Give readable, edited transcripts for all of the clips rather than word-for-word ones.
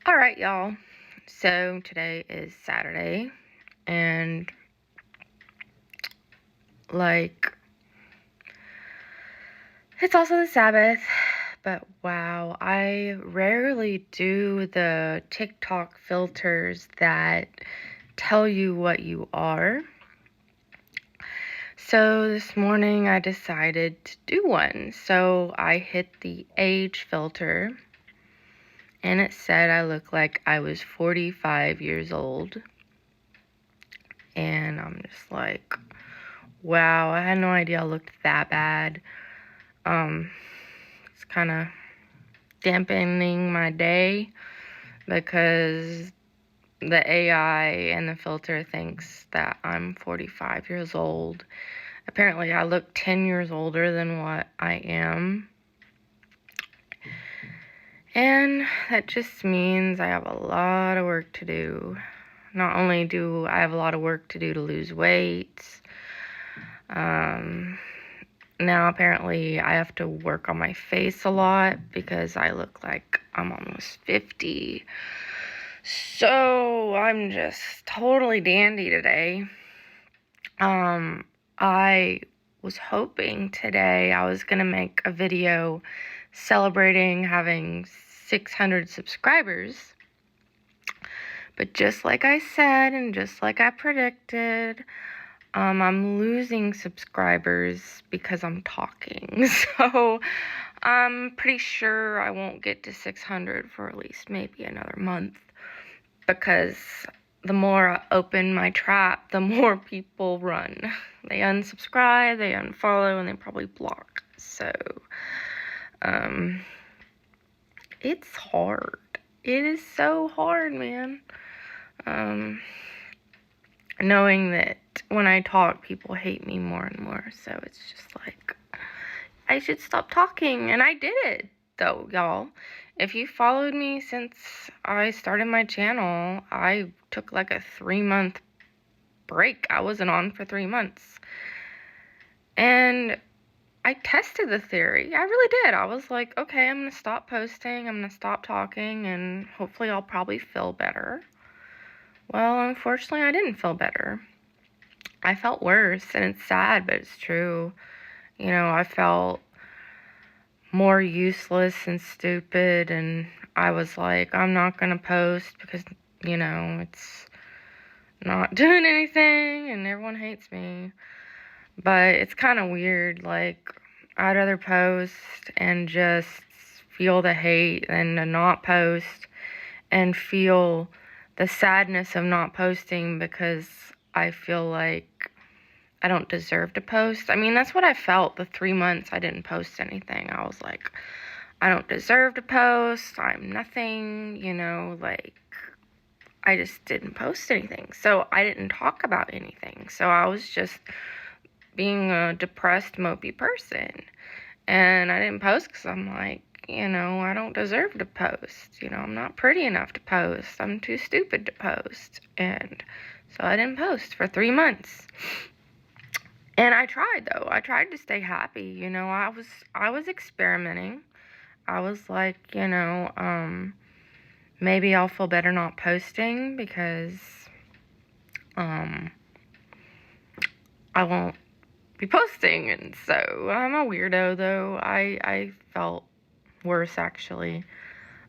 All right, y'all. So today is Saturday, and like it's also the Sabbath. But wow, I rarely do the TikTok filters that tell you what you are. So this morning I decided to do one. So I hit the age filter, and it said I look like I was 45 years old. And I'm just like, wow, I had no idea I looked that bad. It's kind of dampening my day because the AI and the filter thinks that I'm 45 years old. Apparently, I look 10 years older than what I am. And that just means I have a lot of work to do. Not only do I have a lot of work to do to lose weight, now apparently I have to work on my face a lot because I look like I'm almost 50. So I'm just totally dandy today. I was hoping today I was going to make a video celebrating having 600 subscribers. But just like I said and just like I predicted, I'm losing subscribers because I'm talking. So I'm pretty sure I won't get to 600 for at least maybe another month, because the more I open my trap, the more people run. They unsubscribe, they unfollow, and they probably block. So it's hard. It is so hard, man. Knowing that when I talk, people hate me more and more. So it's just like, I should stop talking. And I did it, though, y'all. If you followed me since I started my channel, I took like a 3-month break. I wasn't on for 3 months. And I tested the theory. I really did. I was like, okay, I'm going to stop posting. I'm going to stop talking, and hopefully I'll probably feel better. Well, unfortunately, I didn't feel better. I felt worse, and it's sad, but it's true. You know, I felt more useless and stupid, and I was like, I'm not gonna post because, it's not doing anything, and everyone hates me. But it's kind of weird. Like, I'd rather post and just feel the hate than to not post and feel the sadness of not posting because I feel like I don't deserve to post. I mean, that's what I felt the 3 months I didn't post anything. I was like, I don't deserve to post. I'm nothing, like, I just didn't post anything. So I didn't talk about anything. So I was just being a depressed, mopey person. And I didn't post because I'm like, I don't deserve to post. I'm not pretty enough to post. I'm too stupid to post. And so I didn't post for 3 months. And I tried, though. I tried to stay happy. I was experimenting. I was like, maybe I'll feel better not posting because I won't be posting. And so I'm a weirdo, though. I felt worse, actually,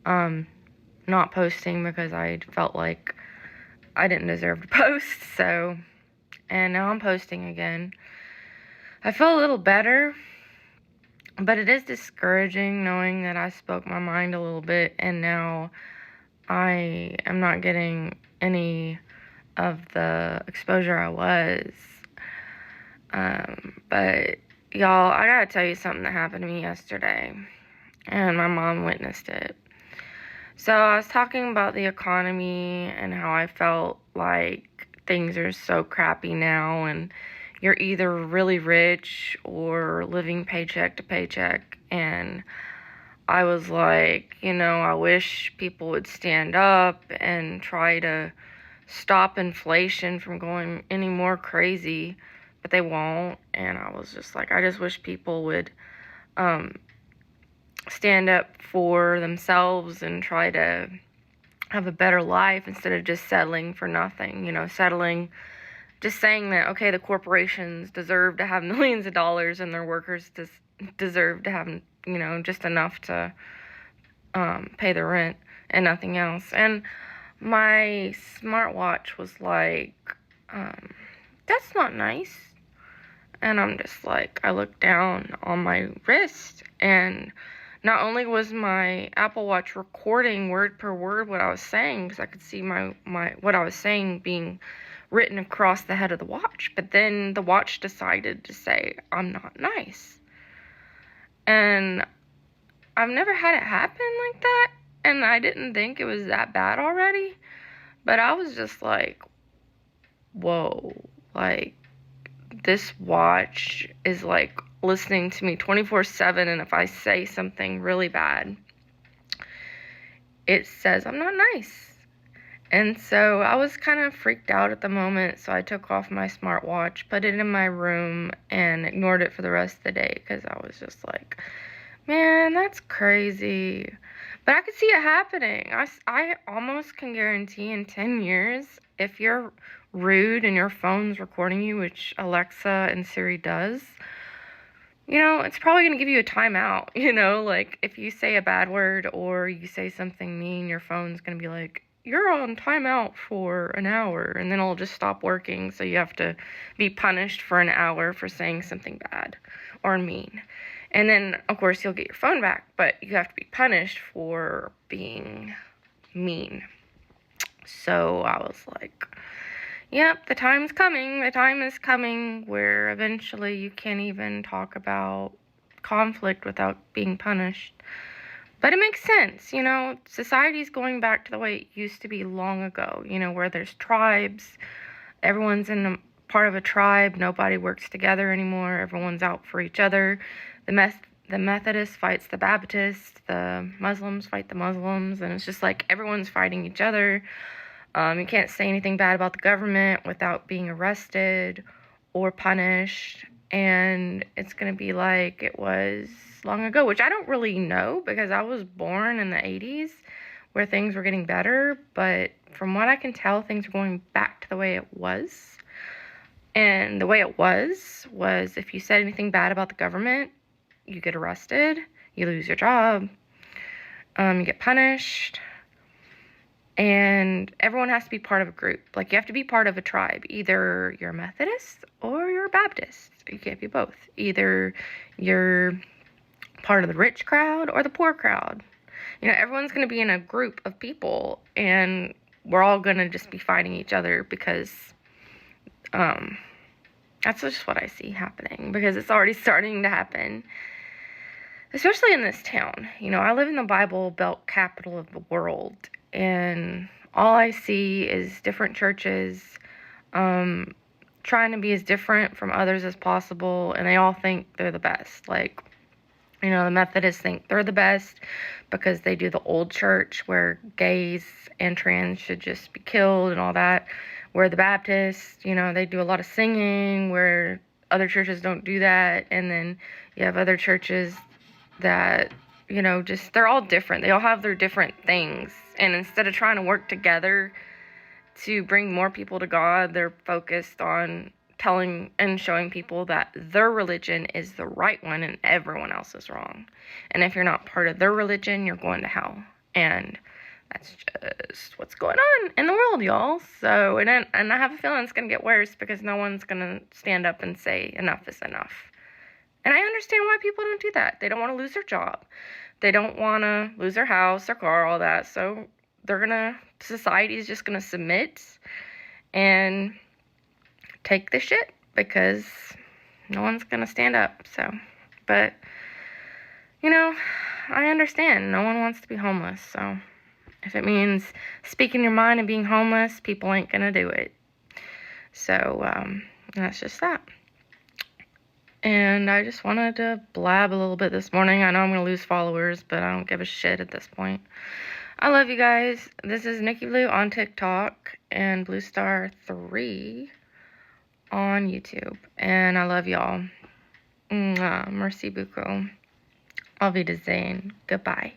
not posting because I felt like I didn't deserve to post. So, and now I'm posting again. I feel a little better, but it is discouraging knowing that I spoke my mind a little bit and now I am not getting any of the exposure I was. But y'all, I gotta tell you something that happened to me yesterday, and my mom witnessed it. So I was talking about the economy and how I felt like things are so crappy now, and you're either really rich or living paycheck to paycheck. And I was like, I wish people would stand up and try to stop inflation from going any more crazy, but they won't. And I was just like, I just wish people would stand up for themselves and try to have a better life instead of just settling for nothing, just saying that, okay, the corporations deserve to have millions of dollars and their workers deserve to have, just enough to pay the rent and nothing else. And my smartwatch was like, that's not nice. And I'm just like, I looked down on my wrist, and not only was my Apple Watch recording word per word what I was saying, because I could see my what I was saying being written across the head of the watch, but then the watch decided to say, I'm not nice. And I've never had it happen like that, and I didn't think it was that bad already, but I was just like, whoa, like, this watch is like listening to me 24/7, and if I say something really bad, it says I'm not nice. And so I was kind of freaked out at the moment, so I took off my smartwatch, put it in my room, and ignored it for the rest of the day, because I was just like, man, that's crazy. But I could see it happening. I almost can guarantee in 10 years, if you're rude and your phone's recording you, which Alexa and Siri does, it's probably going to give you a timeout, like if you say a bad word or you say something mean, your phone's going to be like, you're on timeout for an hour, and then it'll just stop working, so you have to be punished for an hour for saying something bad or mean. And then, of course, you'll get your phone back, but you have to be punished for being mean. So I was like, yep, the time's coming. The time is coming where eventually you can't even talk about conflict without being punished. But it makes sense, society's going back to the way it used to be long ago, where there's tribes, everyone's in a part of a tribe, nobody works together anymore, everyone's out for each other. The Methodist fights the Baptist, the Muslims fight the Muslims, and it's just like everyone's fighting each other. You can't say anything bad about the government without being arrested or punished, and it's going to be like it was long ago, which I don't really know because I was born in the 80s where things were getting better, but from what I can tell, things are going back to the way it was. And the way it was if you said anything bad about the government, you get arrested, you lose your job, you get punished, and everyone has to be part of a group. Like, you have to be part of a tribe. Either you're a Methodist or you're a Baptist. You can't be both. Either you're part of the rich crowd or the poor crowd. Everyone's going to be in a group of people, and we're all going to just be fighting each other because that's just what I see happening, because it's already starting to happen, especially in this town. I live in the Bible Belt capital of the world, and all I see is different churches trying to be as different from others as possible, and they all think they're the best. Like, the Methodists think they're the best because they do the old church where gays and trans should just be killed and all that. Where the Baptists, they do a lot of singing, where other churches don't do that. And then you have other churches that, they're all different. They all have their different things. And instead of trying to work together to bring more people to God, they're focused on telling and showing people that their religion is the right one and everyone else is wrong. And if you're not part of their religion, you're going to hell. And that's just what's going on in the world, y'all. So, and I have a feeling it's going to get worse because no one's going to stand up and say enough is enough. And I understand why people don't do that. They don't want to lose their job. They don't want to lose their house, their car, all that. So society is just going to submit and take the shit because no one's going to stand up. So, but, I understand. No one wants to be homeless. So, if it means speaking your mind and being homeless, people ain't going to do it. So, that's just that. And I just wanted to blab a little bit this morning. I know I'm going to lose followers, but I don't give a shit at this point. I love you guys. This is Nikki Blue on TikTok and Blue Star 3 on YouTube. And I love y'all. Merci beaucoup. Auf Wiedersehen. Goodbye.